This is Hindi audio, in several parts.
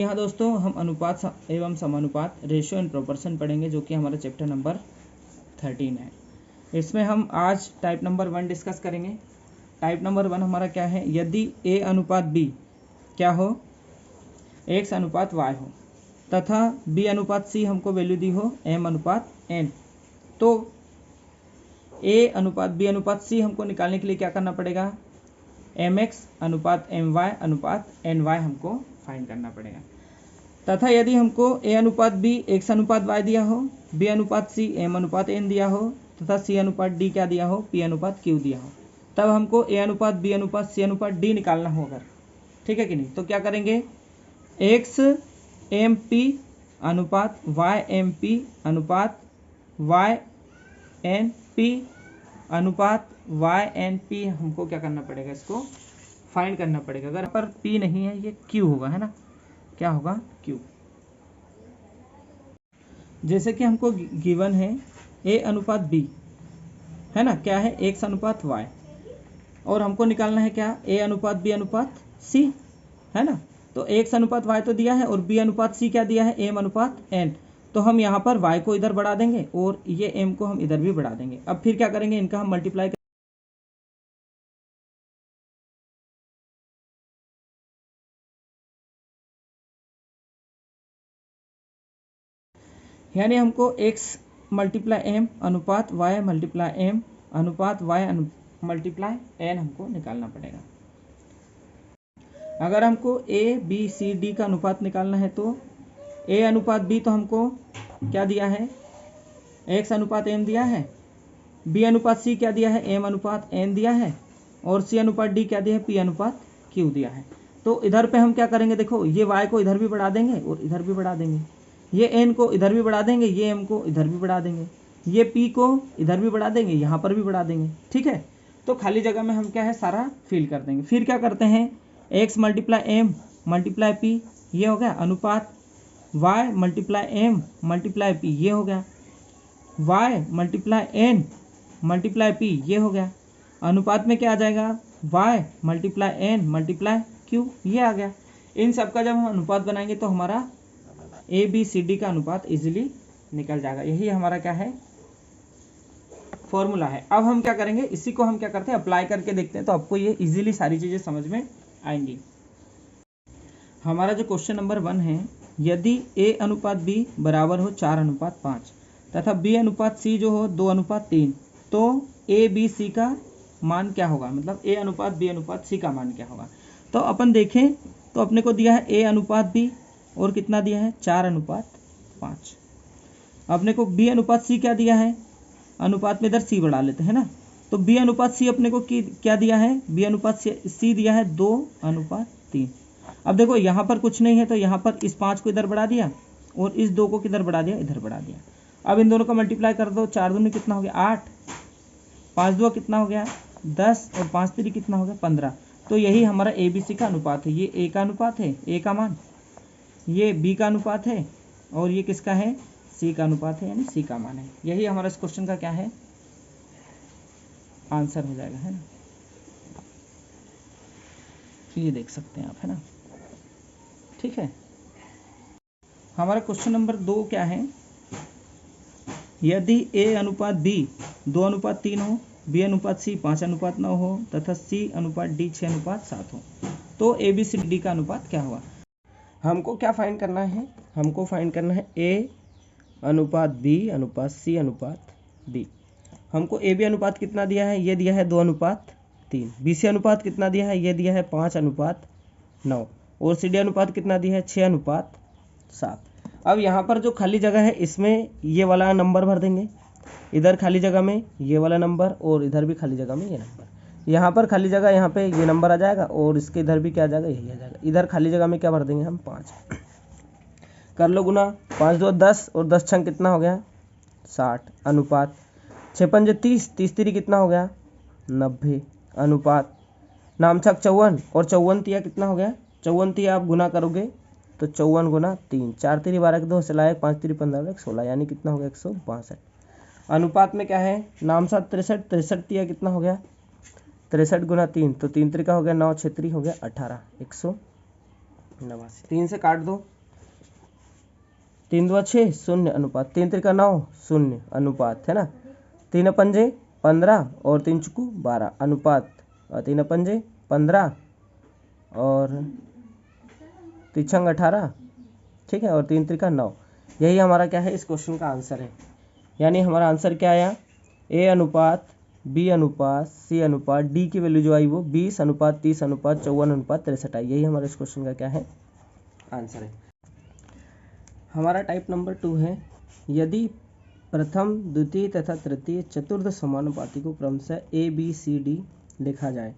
यहाँ दोस्तों हम अनुपात एवं समानुपात रेशियो एंड प्रोपोर्शन पढ़ेंगे, जो कि हमारा चैप्टर नंबर 13 है। इसमें हम आज टाइप नंबर 1 डिस्कस करेंगे। टाइप नंबर 1 हमारा क्या है, यदि a अनुपात b क्या हो, x अनुपात y हो तथा b अनुपात c हमको वैल्यू दी हो m अनुपात n, तो a अनुपात b अनुपात c हमको निकालने के लिए क्या करना पड़ेगा, mx अनुपात my अनुपात ny हमको फाइंड करना पड़ेगा। तथा यदि हमको a अनुपात b x अनुपात y दिया हो, b अनुपात c m अनुपात n दिया हो तथा c अनुपात d क्या दिया हो, p अनुपात q दिया हो, तब हमको a अनुपात b अनुपात c अनुपात d निकालना होगा। ठीक है कि नहीं? तो क्या करेंगे, x m p अनुपात y m p अनुपात y n p अनुपात y n p हमको क्या करना पड़ेगा, इसको फाइंड करना पड़ेगा। अगर पर p नहीं है, ये q होगा, है ना, क्या होगा, q। जैसे कि हमको गिवन है a अनुपात b, है ना, क्या है, x अनुपात y, और हमको निकालना है क्या, a अनुपात b अनुपात c, है ना। तो x अनुपात y तो दिया है और b अनुपात c क्या दिया है, m अनुपात n। तो हम यहाँ पर y को इधर बढ़ा देंगे और ये m को हम इधर भी बढ़ा देंगे। अब फिर क्या करेंगे, इनका हम मल्टीप्लाई, यानी हमको x मल्टीप्लाई m अनुपात y मल्टीप्लाई m अनुपात y मल्टीप्लाई n हमको निकालना पड़ेगा। अगर हमको a b c d का अनुपात निकालना है तो a अनुपात b तो हमको क्या दिया है, x अनुपात m दिया है, b अनुपात c क्या दिया है, m अनुपात n दिया है, और c अनुपात d क्या दिया है, p अनुपात q दिया है। तो इधर पे हम क्या करेंगे, देखो ये y को इधर भी बढ़ा देंगे और इधर भी बढ़ा देंगे, ये n को इधर भी बढ़ा देंगे, ये m को इधर भी बढ़ा देंगे, ये p को इधर भी बढ़ा देंगे, यहाँ पर भी बढ़ा देंगे। ठीक है, तो खाली जगह में हम क्या है, सारा फिल कर देंगे। फिर क्या करते हैं, x multiply m multiply p, ये हो गया, अनुपात y multiply m multiply p, ये हो गया, y multiply n multiply p, ये हो गया, अनुपात में क्या आ जाएगा, y multiply n multiply q, ये आ गया। इन सब का जब हम अनुपात बनाएंगे तो हमारा ए बी सी डी का अनुपात इजीली निकल जाएगा। यही हमारा क्या है, फॉर्मूला है। अब हम क्या करेंगे, इसी को हम क्या करते हैं, अप्लाई करके देखते हैं, तो आपको ये इजीली सारी चीज़ें समझ में आएंगी। हमारा जो क्वेश्चन नंबर 1 है, यदि a अनुपात b बराबर हो 4 अनुपात 5 तथा b अनुपात c जो हो 2 अनुपात 3, तो a b c का मान क्या होगा, मतलब a अनुपात b अनुपात c का मान क्या होगा। तो अपन देखें तो अपने को दिया है a अनुपात b और कितना दिया है, 4 अनुपात 5। अपने को b अनुपात c क्या दिया है, अनुपात में इधर c बढ़ा लेते हैं ना, तो b अनुपात c अपने को क्या दिया है, b अनुपात c दिया है 2 अनुपात 3। अब देखो यहाँ पर कुछ नहीं है, तो यहाँ पर इस 5 को इधर बढ़ा दिया और इस 2 को किधर बढ़ा दिया, इधर बढ़ा दिया। अब इन दोनों का मल्टीप्लाई कर दो, 4 दूनी कितना हो गया 8, 5 2 कितना हो गया 10 और 5 3 कितना हो गया 15। तो यही हमारा ए बी सी का अनुपात है। ये a का अनुपात है, a का मान, ये b का अनुपात है, और ये किसका है, c का अनुपात है, यानी c का मान है। यही हमारा इस क्वेश्चन का क्या है, आंसर हो जाएगा, है ना। ये देख सकते हैं आप, है ना। ठीक है, हमारा क्वेश्चन नंबर 2 क्या है, यदि a अनुपात b 2 अनुपात 3 हो, b अनुपात c 5 अनुपात 9 हो तथा c अनुपात d 6 अनुपात 7 हो, तो a b c d का अनुपात क्या हुआ। हमको क्या फाइंड करना है, हमको फाइंड करना है a अनुपात b अनुपात c अनुपात d। हमको ए बी अनुपात कितना दिया है, ये दिया है 2 अनुपात 3, बी सी अनुपात कितना दिया है, ये दिया है 5 अनुपात 9, और सी डी अनुपात कितना दिया है 6 अनुपात 7। अब यहाँ पर जो खाली जगह है, इसमें ये वाला नंबर भर देंगे, इधर खाली जगह में ये वाला नंबर, और इधर भी खाली जगह में ये नंबर। यहाँ पर खाली जगह, यहाँ पे ये नंबर आ जाएगा, और इसके इधर भी क्या आ जाएगा, यही आ जाएगा। इधर खाली जगह में क्या भर देंगे हम, 5। कर लो गुना, 5 2 10 और 10 छंग कितना हो गया 60, अनुपात 6 5 30, 30 3 कितना हो गया 90, अनुपात नाम छक 54 और 54 तिया कितना हो गया, 54 तिया आप गुना करोगे तो 54 गुना 3, 4 3 12 2 से लाए, 5 3 15 16, यानी कितना हो गया 162। अनुपात में क्या है, नाम साथ 63, 63 तिया कितना हो गया 63 गुना 3, तो 3 3 का हो गया 9, 6 3 हो गया 18, 89। 3 से काट दो, 3 2 6 0 अनुपात, 3 3 9 0 अनुपात, है ना। 3 पंजे 15 और 3 चुकू 12 अनुपात, 3 पंजे 15 और 3 18, ठीक है, और 3 3 9। यही हमारा क्या है, इस क्वेश्चन का आंसर है। यानी हमारा आंसर क्या आया, ए अनुपात बी अनुपात सी अनुपात डी की वैल्यू जो आई वो 20 अनुपात 30 अनुपात 54 अनुपात 63 आई। यही हमारे इस क्वेश्चन का क्या है, आंसर है। हमारा टाइप नंबर 2 है, यदि प्रथम द्वितीय तथा तृतीय चतुर्थ समानुपाती को क्रमशः ए बी सी डी लिखा जाए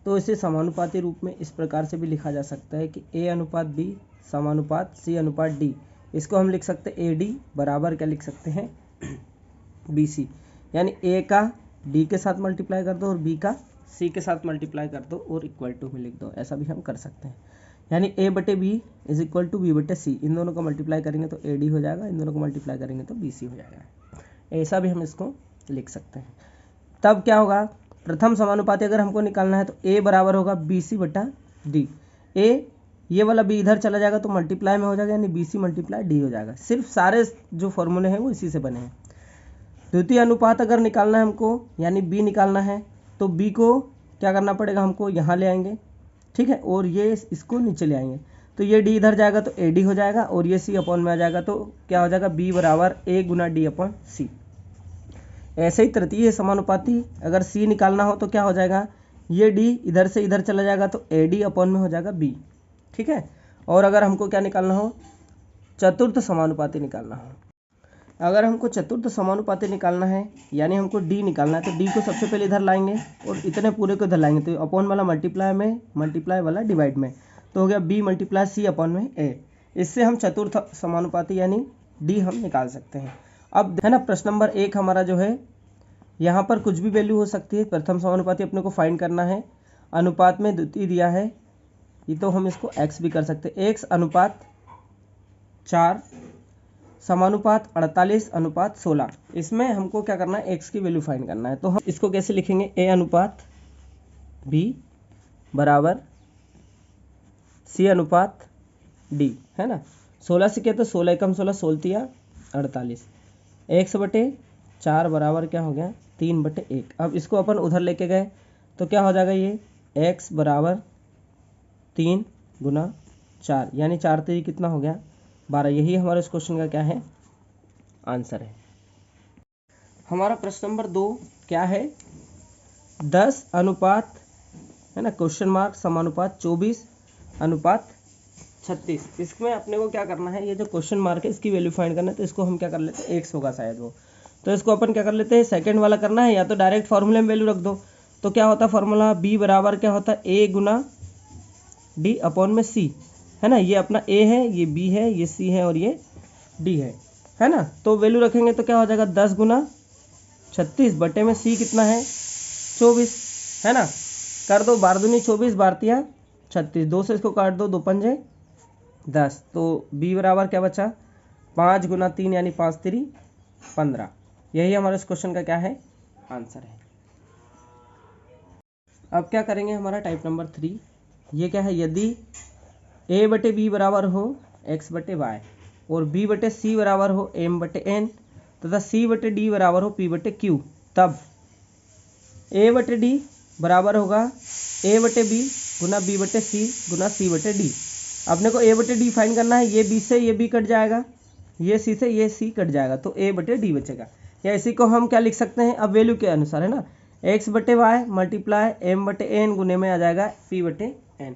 तो इसे समानुपाती रूप में इस प्रकार से भी लिखा जा सकता है कि ए अनुपात बी समानुपात सी अनुपात डी। इसको हम लिख सकते हैं ए डी बराबर क्या लिख सकते हैं, बी सी। यानी ए का डी के साथ मल्टीप्लाई कर दो और बी का सी के साथ मल्टीप्लाई कर दो और इक्वल टू में लिख दो, ऐसा भी हम कर सकते हैं। यानी ए बटे B is equal to B बटे सी, इन दोनों को मल्टीप्लाई करेंगे तो ए डी हो जाएगा, इन दोनों को मल्टीप्लाई करेंगे तो बी सी हो जाएगा। ऐसा भी हम इसको लिख सकते हैं। तब क्या होगा, प्रथम समानुपाती अगर हमको निकालना है तो ए बराबर होगा बी सी बटा डी। ए ये वाला बी इधर चला जाएगा तो मल्टीप्लाई में हो जाएगा, यानी बी सी मल्टीप्लाई डी हो जाएगा। सिर्फ सारे जो फॉर्मूले हैं वो इसी से बने हैं। द्वितीय अनुपात अगर निकालना है हमको, यानी बी निकालना है, तो बी को क्या करना पड़ेगा, हमको यहाँ ले आएंगे, ठीक है, और ये इसको नीचे ले आएंगे, तो ये डी इधर जाएगा तो ए डी हो जाएगा, और ये सी अपॉन में आ जाएगा तो क्या हो जाएगा, बी बराबर ए गुना डी अपॉन सी। ऐसे ही तृतीय समानुपाती अगर सी निकालना हो तो क्या हो जाएगा, ये डी इधर से इधर चला जाएगा तो ए डी अपॉन में हो जाएगा बी, ठीक है। और अगर हमको क्या निकालना हो, चतुर्थ समानुपाती निकालना हो, अगर हमको चतुर्थ समानुपाती निकालना है यानी हमको डी निकालना है तो डी को सबसे पहले इधर लाएंगे और इतने पूरे को इधर लाएंगे, तो अपॉन वाला मल्टीप्लाई में, मल्टीप्लाई वाला डिवाइड में, तो हो गया बी मल्टीप्लाई सी अपॉन में ए। इससे हम चतुर्थ समानुपाती यानी डी हम निकाल सकते हैं। अब है ना, प्रश्न नंबर 1 हमारा जो है, यहाँ पर कुछ भी वैल्यू हो सकती है। प्रथम समानुपाती अपने को फाइंड करना है, अनुपात में द्वितीय दिया है, ये तो हम इसको x भी कर सकते हैं, x अनुपात 4 समानुपात 48 अनुपात 16। इसमें हमको क्या करना है, x की वैल्यू फाइंड करना है। तो हम इसको कैसे लिखेंगे, a अनुपात b बराबर c अनुपात d, है ना। 16 से क्या, तो 16 एकम 16 16 48, x बटे 4 बराबर क्या हो गया, 3 बटे 1। अब इसको अपन उधर लेके गए तो क्या हो जाएगा, ये x बराबर 3 गुना 4, यानी 4 3 कितना हो गया, 12। यही हमारे इस क्वेश्चन का क्या है, आंसर है। हमारा प्रश्न नंबर 2 क्या है, 10 अनुपात, है ना, क्वेश्चन मार्क समानुपात 24 अनुपात 36। इसमें अपने को क्या करना है, ये जो क्वेश्चन मार्क है इसकी वैल्यू फाइंड करना है। तो इसको हम क्या कर लेते हैं, एक्स होगा शायद वो, तो इसको अपन क्या कर लेते हैं, सेकंड वाला करना है, या तो डायरेक्ट फार्मूले में वैल्यू रख दो। तो क्या होता है फार्मूला, बी बराबर क्या होता है, ए गुना डी अपॉन में सी, है ना। ये अपना ए है, ये बी है, ये सी है और ये डी है ना। तो वैल्यू रखेंगे तो क्या हो जाएगा, 10 गुना 36 बटे में सी कितना है, 24, है ना। कर दो, 12 दूनी 24 12 36, 2 से इसको काट दो, 2 पंजे 10, तो बी बराबर क्या बचा, 5 गुना 3 यानी 5 3 15। यही हमारे इस क्वेश्चन का क्या है, आंसर है। अब क्या करेंगे, हमारा टाइप नंबर 3, ये क्या है, यदि a बटे बी बराबर हो x बटे वाई और b बटे सी बराबर हो m बटे n तथा c बटे d बराबर हो p बटे q, तब a बटे d बराबर होगा a बटे b गुना b बटे c गुना c बटे d। अपने को a बटे d फाइंड करना है, ये b से ये b कट जाएगा, ये c से ये c कट जाएगा, तो a बटे d बचेगा। या इसी को हम क्या लिख सकते हैं, अब वैल्यू के अनुसार, है ना, x बटे वाई मल्टीप्लाई m बटे n गुने में आ जाएगा p बटे n,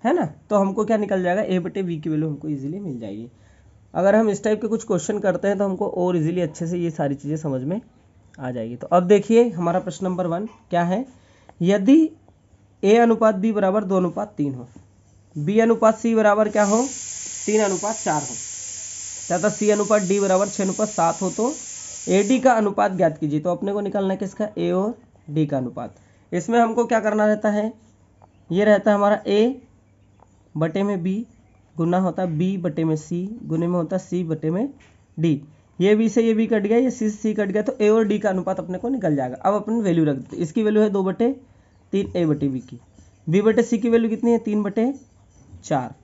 है ना। तो हमको क्या निकल जाएगा, a बटे v की वैल्यू हमको इजीली मिल जाएगी। अगर हम इस टाइप के कुछ क्वेश्चन करते हैं तो हमको और इजीली अच्छे से ये सारी चीज़ें समझ में आ जाएगी। तो अब देखिए हमारा प्रश्न नंबर 1 क्या है, यदि a अनुपात b बराबर 2 अनुपात 3 हो, b अनुपात c बराबर क्या हो, 3 अनुपात 4 हो, तथा c अनुपात d बराबर 6 अनुपात 7 हो, तो ad का अनुपात ज्ञात कीजिए। तो अपने को निकालना है किसका, a और d का अनुपात। इसमें हमको क्या करना रहता है, ये रहता है हमारा a बटे में b गुना होता है b बटे में c गुने में होता है c बटे में d। ये b से ये b कट गया, ये c से c कट गया, तो a और d का अनुपात अपने को निकल जाएगा। अब अपन वैल्यू रख देते, इसकी वैल्यू है 2 बटे 3 a बटे b की, b बटे c की वैल्यू कितनी है, 3 बटे 4,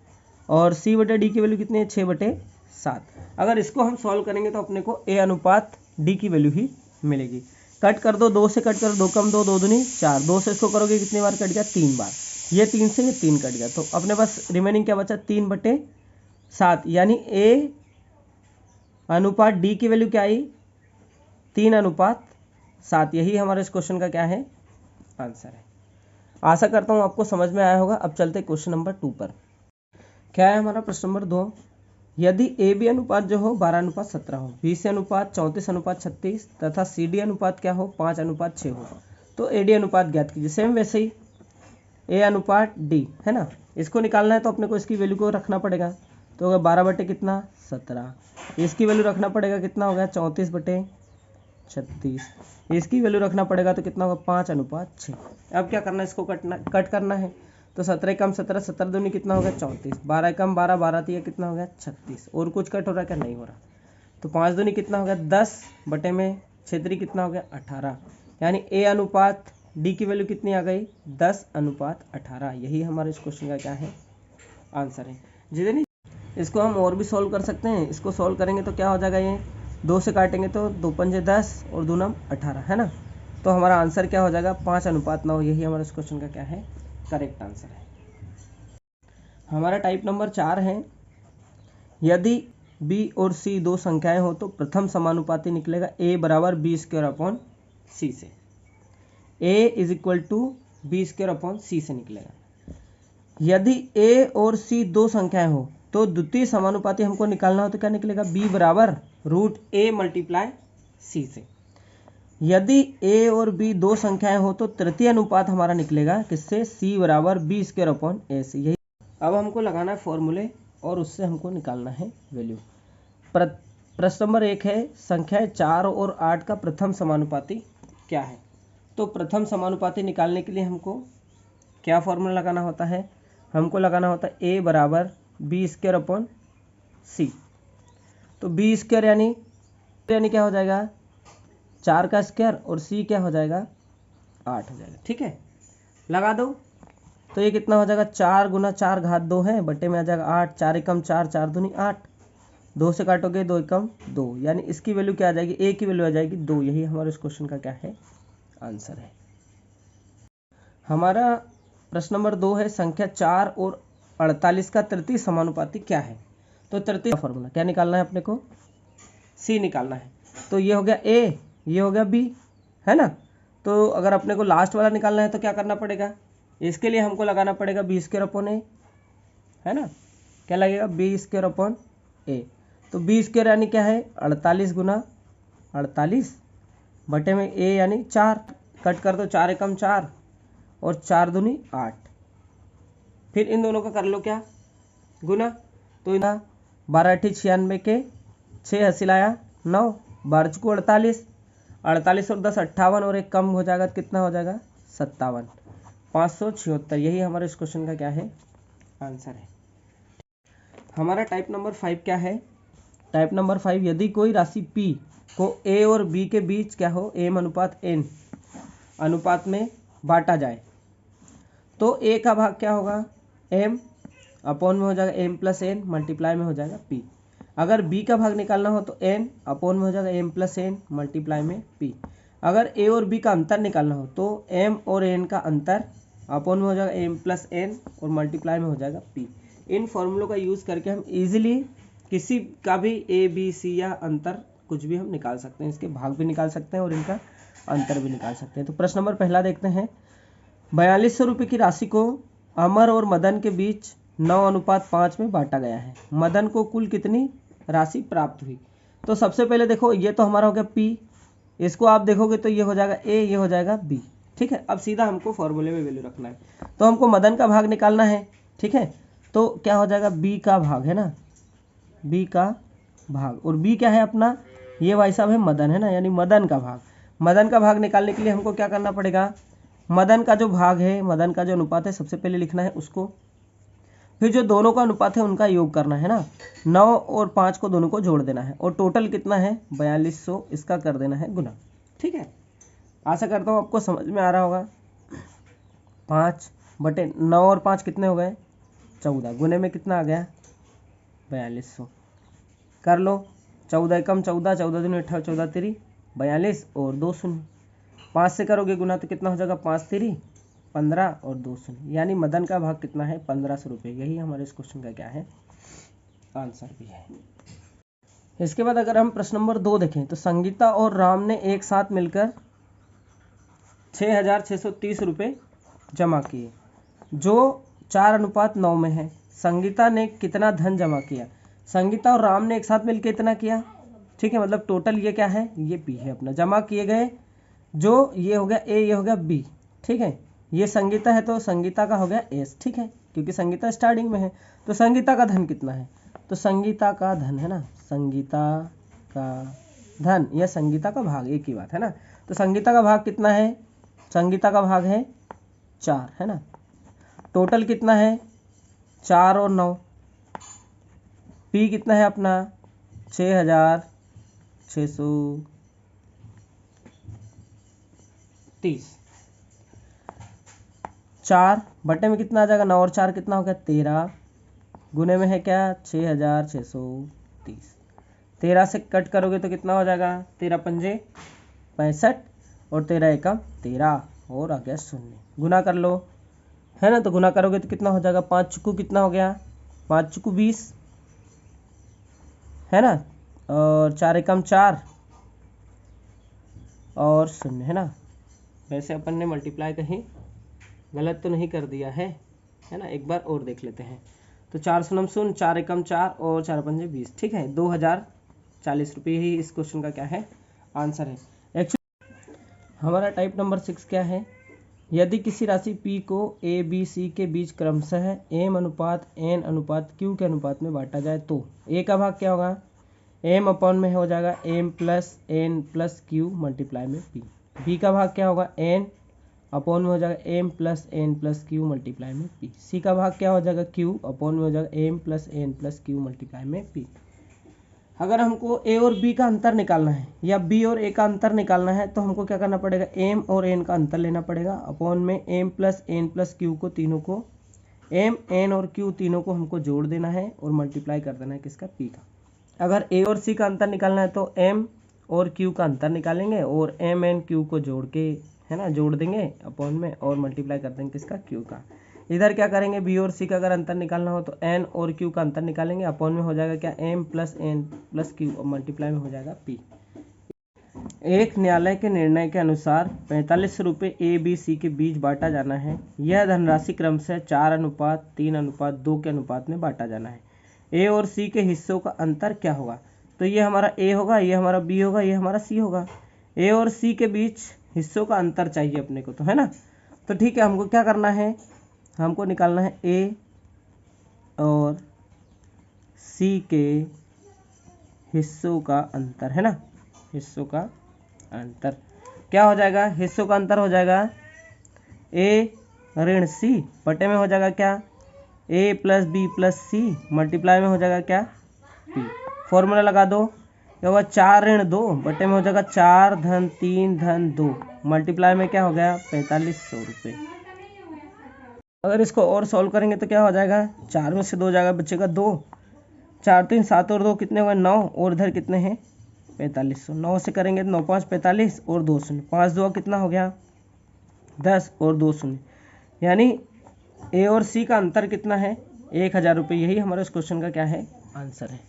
और सी बटे डी की वैल्यू कितनी है, 6/7। अगर इसको हम सॉल्व करेंगे तो अपने को ए अनुपात डी की वैल्यू ही मिलेगी। कट कर दो, 2 से कट करो, 2 कम 2, 2 दूनी 4, 2 से इसको करोगे कितनी बार कट गया, 3 बार। ये 3 से ये 3 कट गया, तो अपने पास रिमेनिंग क्या बचा, 3/7, यानी ए अनुपात डी की वैल्यू क्या आई, 3/7। यही हमारे इस क्वेश्चन का क्या है, आंसर है। आशा करता हूँ आपको समझ में आया होगा। अब चलते क्वेश्चन नंबर 2 पर। क्या है हमारा प्रश्न नंबर 2, यदि ए बी अनुपात जो हो 12/17 हो, बी सी अनुपात 34/36 तथा सी डी अनुपात क्या हो, 5/6 हो, तो ए डी अनुपात ज्ञात कीजिए। सेम वैसे ही ए अनुपात डी है ना, इसको निकालना है तो अपने को इसकी वैल्यू को रखना पड़ेगा। तो होगा 12/17, इसकी वैल्यू रखना पड़ेगा, कितना होगा 34/36, इसकी वैल्यू रखना पड़ेगा तो कितना होगा 5/6। अब क्या करना है, इसको कट करना है। तो 17 कम 17, 17 दूनी कितना होगा 34, 12 कम 12, 12 तिया कितना होगा 36। और कुछ कट हो रहा है क्या, नहीं हो रहा। तो 5 दूनी कितना होगा 10 बटे में 6 कितना हो गया 18, यानी ए अनुपात डी की वैल्यू कितनी आ गई, 10/18। यही हमारे इस क्वेश्चन का क्या है, आंसर है। जितनी इसको हम और भी सॉल्व कर सकते हैं। इसको सॉल्व करेंगे तो क्या हो जाएगा, ये 2 से काटेंगे तो 2 पंजे 10 और 2 नम 18 है ना। तो हमारा आंसर क्या हो जाएगा, 5/9। यही हमारे इस क्वेश्चन का क्या है, करेक्ट आंसर है। हमारा टाइप नंबर 4 है, यदि b और c दो संख्याएं हो तो प्रथम समानुपाती निकलेगा a बराबर b² से। a is equal to b² से निकलेगा। यदि a और c दो संख्याएं हो तो द्वितीय समानुपाती हमको निकालना हो तो क्या निकलेगा, b बराबर √a × c से। यदि a और b दो संख्याएं हो तो तृतीय अनुपात हमारा निकलेगा किससे, c बराबर b² से। यही अब हमको लगाना है फॉर्मूले और उससे हमको निकालना है वैल्यू। प्रश्न नंबर 1 है, संख्याएं 4 और 8 का प्रथम समानुपाती क्या है। तो प्रथम समानुपाती निकालने के लिए हमको क्या फॉर्मूला लगाना होता है, हमको लगाना होता है a बराबर b² तो b² यानी क्या हो जाएगा, 4 का स्क्वायर और c क्या हो जाएगा 8 हो जाएगा। ठीक है, लगा दो तो ये कितना हो जाएगा, 4 × 4 घात 2 है, बटे में आ जाएगा 8, 4 एकम 4, 4 दूनी 8, 2 से काटोगे 2 एकम 2, यानी इसकी वैल्यू क्या आ जाएगी, a की वैल्यू आ जाएगी 2। यही हमारे इस क्वेश्चन का क्या है, आंसर है। हमारा प्रश्न नंबर 2 है, संख्या 4 और 48 का तृतीय समानुपाती क्या है। तो तृतीय फॉर्मूला क्या निकालना है अपने को, c निकालना है। तो ये हो गया a, ये हो गया b है ना। तो अगर अपने को लास्ट वाला निकालना है तो क्या करना पड़ेगा, इसके लिए हमको लगाना पड़ेगा b² है ना। क्या लगेगा, b² तो b² यानी क्या है 48 × 48 बटे में a यानी 4, कट कर दो, 4 एकम 4 और 4 दूनी 8। फिर इन दोनों का कर लो क्या, गुना। तो 12 × 96 के 6 हासिल आया 9, 12 को 48, 48 और 10 58 और एक कम हो जाएगा तो कितना हो जाएगा 57, 576। यही हमारे इस क्वेश्चन का क्या है, आंसर है। हमारा टाइप नंबर 5 क्या है, टाइप नंबर 5, यदि कोई राशि p को a और b के बीच क्या हो, m/n अनुपात में बांटा जाए तो a का भाग क्या होगा, m अपॉन में हो जाएगा m + n मल्टीप्लाई में हो जाएगा p। अगर b का भाग निकालना हो तो n अपॉन में हो जाएगा m + n मल्टीप्लाई में p। अगर a और b का अंतर निकालना हो तो m और n का अंतर अपॉन में हो जाएगा m + n और मल्टीप्लाई में हो जाएगा p। इन फॉर्मूलों का यूज़ करके हम इजीली किसी का भी a b c या अंतर कुछ भी हम निकाल सकते हैं, इसके भाग भी निकाल सकते हैं और इनका अंतर भी निकाल सकते हैं। तो प्रश्न नंबर पहला देखते हैं, 4200 रुपये की राशि को अमर और मदन के बीच 9:5 में बांटा गया है। मदन को कुल कितनी राशि प्राप्त हुई। तो सबसे पहले देखो, ये तो हमारा हो गया p, इसको आप देखोगे तो ये हो जाएगा a, ये हो जाएगा b। ठीक है, अब सीधा हमको फॉर्मूले में वैल्यू रखना है। तो हमको मदन का भाग निकालना है। ठीक है, तो क्या हो जाएगा, b का भाग है ना, b का भाग, और b क्या है अपना, ये भाई साहब है मदन है ना, यानी मदन का भाग। मदन का भाग निकालने के लिए हमको क्या करना पड़ेगा, मदन का जो भाग है, मदन का जो अनुपात है, सबसे पहले लिखना है उसको, फिर जो दोनों का अनुपात है उनका योग करना है ना, 9 और 5 को दोनों को जोड़ देना है और टोटल कितना है 4200, इसका कर देना है गुना। ठीक है, आशा करता हूँ आपको समझ में आ रहा होगा। 5/9 और 5 कितने हो गए 14, गुने में कितना आ गया 4200। कर लो, 14 एकम 14, 14 दूनी 18, 14 तिरी 42 और 2 शून्य। 5 से करोगे गुना तो कितना हो जाएगा 5 तिरी 15 और 2 शून्य, यानी मदन का भाग कितना है 1500 रुपये। यही हमारे इस क्वेश्चन का क्या है आंसर भी है। इसके बाद अगर हम प्रश्न नंबर 2 देखें तो संगीता और राम ने एक साथ मिलकर 6630 रुपये जमा किए जो 4:9 में है। संगीता ने कितना धन जमा किया? संगीता और राम ने एक साथ मिलकर इतना किया, ठीक है, मतलब टोटल ये क्या है, ये पी है अपना। जमा किए गए जो ये हो गया ए, ये हो गया बी, ठीक है। ये संगीता है तो संगीता का हो गया एस, ठीक है, क्योंकि संगीता स्टार्टिंग में है। तो संगीता का धन कितना है? तो संगीता का धन है ना, संगीता का धन या संगीता का भाग एक ही बात है ना। तो संगीता का भाग कितना है? संगीता का भाग है 4, है ना। टोटल कितना है 4 और 9। पी कितना है अपना 6630। 4 बटे में कितना आ जाएगा 9 और 4 कितना हो गया 13, गुने में है क्या 6630। 13 से कट करोगे तो कितना हो जाएगा 13 पंजे 65 और 13 एकम 13 और आ गया 0। गुना कर लो, है ना। तो गुना करोगे तो कितना हो जाएगा 5 चुकू कितना हो गया 5 चुकू 20, है ना, और 4 एकम 4 और 0, है ना। वैसे अपन ने मल्टीप्लाई कहीं गलत तो नहीं कर दिया है ना। एक बार और देख लेते हैं। तो 4 शून्य 0, 4 एकम 4 और 4 पंजे 20, ठीक है। 2040 रुपये ही इस क्वेश्चन का क्या है आंसर है। एक्चुअली हमारा टाइप नंबर 6 क्या है? यदि किसी राशि P को A, B, C के बीच क्रमशः M अनुपात N अनुपात Q के अनुपात में बांटा जाए तो A का भाग क्या होगा? M अपॉन में हो जाएगा M plus N plus Q multiply में P। B का भाग क्या होगा? N अपॉन में हो जाएगा M plus N plus Q multiply में P। C का भाग क्या हो जाएगा? Q अपॉन में हो जाएगा M plus N plus Q multiply में P। अगर हमको A और B का अंतर निकालना है या B और A का अंतर निकालना है तो हमको क्या करना पड़ेगा? M और N का अंतर लेना पड़ेगा अपॉन में M plus N plus Q को तीनों को M, N और Q तीनों को हमको जोड़ देना है और मल्टीप्लाई कर देना है किसका? P का। अगर A और C का अंतर निकालना है तो M और Q का अंतर निकालेंगे और M, N, Q को जोड़ के, है ना, जोड़ देंगे अपॉन में और मल्टीप्लाई कर देंगे किसका? Q का। इधर क्या करेंगे? B और C का अगर अंतर निकालना हो तो N और Q का अंतर निकालेंगे अपॉन में हो जाएगा क्या? M plus N plus Q और मल्टीप्लाई में हो जाएगा P। एक न्यायालय के निर्णय के अनुसार 45 रुपये A, B, C के बीच बांटा जाना है। यह धनराशि क्रमशः 4:3:2 के अनुपात में बांटा जाना है। A और C के हिस्सों का अंतर क्या होगा? तो ये हमारा A होगा, ये हमारा B होगा, ये हमारा C होगा। A और C के बीच हिस्सों का अंतर चाहिए अपने को, तो है ना। तो ठीक है, हमको क्या करना है? हमको निकालना है A और C के हिस्सों का अंतर, है ना। हिस्सों का अंतर क्या हो जाएगा? हिस्सों का अंतर हो जाएगा A ऋण C बटे में हो जाएगा क्या? A plus B plus C multiply में हो जाएगा क्या? P। फॉर्मूला लगा दो, क्या होगा? 4 ऋण 2 बटे में हो जाएगा 4 धन 3 धन 2 मल्टीप्लाई में क्या हो गया? 4500 रुपये। अगर इसको और सॉल्व करेंगे तो क्या हो जाएगा? 4 में से 2 जाएगा, बचेगा 2, 4 3 7 और 2 कितने हुए? 9 और इधर कितने हैं? 4500। 9 से करेंगे तो 9 5 45 और 2 शून्य, 5 2 कितना हो गया? 10 और 2 शून्य, यानी A और C का अंतर कितना है? 1000 रुपये। यही हमारे इस क्वेश्चन का क्या है आंसर है।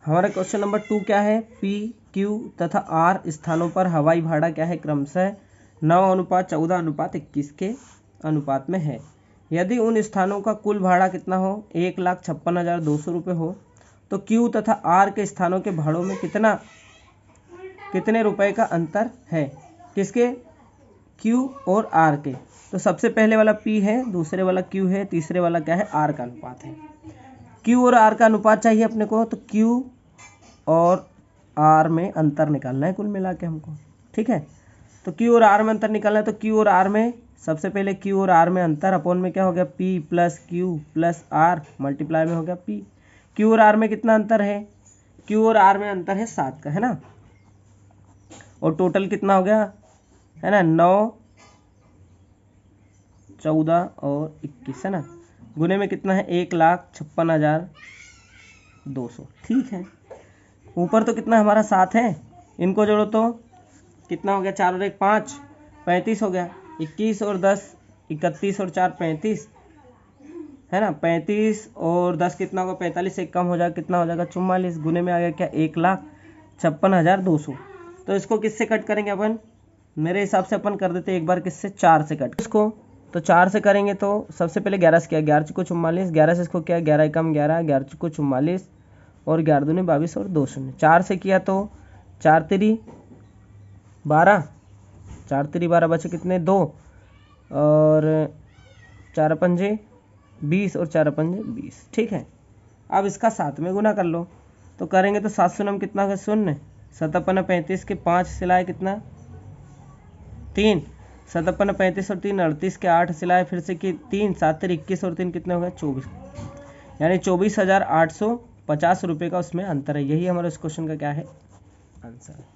हमारा क्वेश्चन नंबर 2 क्या है? P, Q तथा R स्थानों पर हवाई भाड़ा क्या है? क्रमशः 9:14:21 के अनुपात में है। यदि उन स्थानों का कुल भाड़ा कितना हो? 1,56,200 रुपये हो तो Q तथा R के स्थानों के भाड़ों में कितने रुपए का अंतर है? किसके? Q और R के। तो सबसे पहले वाला P है, दूसरे वाला Q है, तीसरे वाला क्या है? R का अनुपात है। Q और R का अनुपात चाहिए अपने को, तो Q और R में अंतर निकालना है कुल मिला के हमको, ठीक है। तो Q और R में अंतर निकालना है तो Q और R में सबसे पहले Q और R में अंतर अपॉन में क्या हो गया? P plus Q plus R multiply में हो गया P। Q और R में कितना अंतर है? Q और R में अंतर है 7 का, है ना। और टोटल कितना हो गया, है ना? 9 14 और 21, है ना। गुने में कितना है 1,56,200। ठीक है, ऊपर तो कितना हमारा 7 है, इनको जोड़ो तो कितना हो गया, 4 और 1 5, 35 हो गया। 21 और 10 31 और 4 35 है ना, 35 और 10 कितना होगा, 45 से कम हो जाएगा, कितना हो जाएगा 44। गुने में आ गया क्या 1,56,200। तो इसको किससे कट करेंगे अपन, मेरे हिसाब से अपन कर देते एक बार किससे, 4 से कट इसको। तो 4 से करेंगे तो सबसे पहले 11 से किया, 11 चुको 44, 11 से इसको क्या 11 कम 11, 11 चुको 44 और 11 दूनी 22 और 2 शून्य। 4 से किया तो 4 तिरी 12, 4 तिरी 12 बचे कितने 2 और 4 पंजे 20 और 4 पंजे 20। ठीक है, अब इसका 7 में गुना कर लो। तो करेंगे तो 7 शून्य कितना है 0, 7 पन्ना 35 के 5 सिलाए कितना 3, 7 पन्ना 35 और 3 38 के 8 सिलाए फिर से कि 3, 7 तिरी 21 और 3 कितने हो गए 24, यानी 24,850 रुपये का उसमें अंतर है। यही हमारे इस क्वेश्चन का क्या है आंसर है।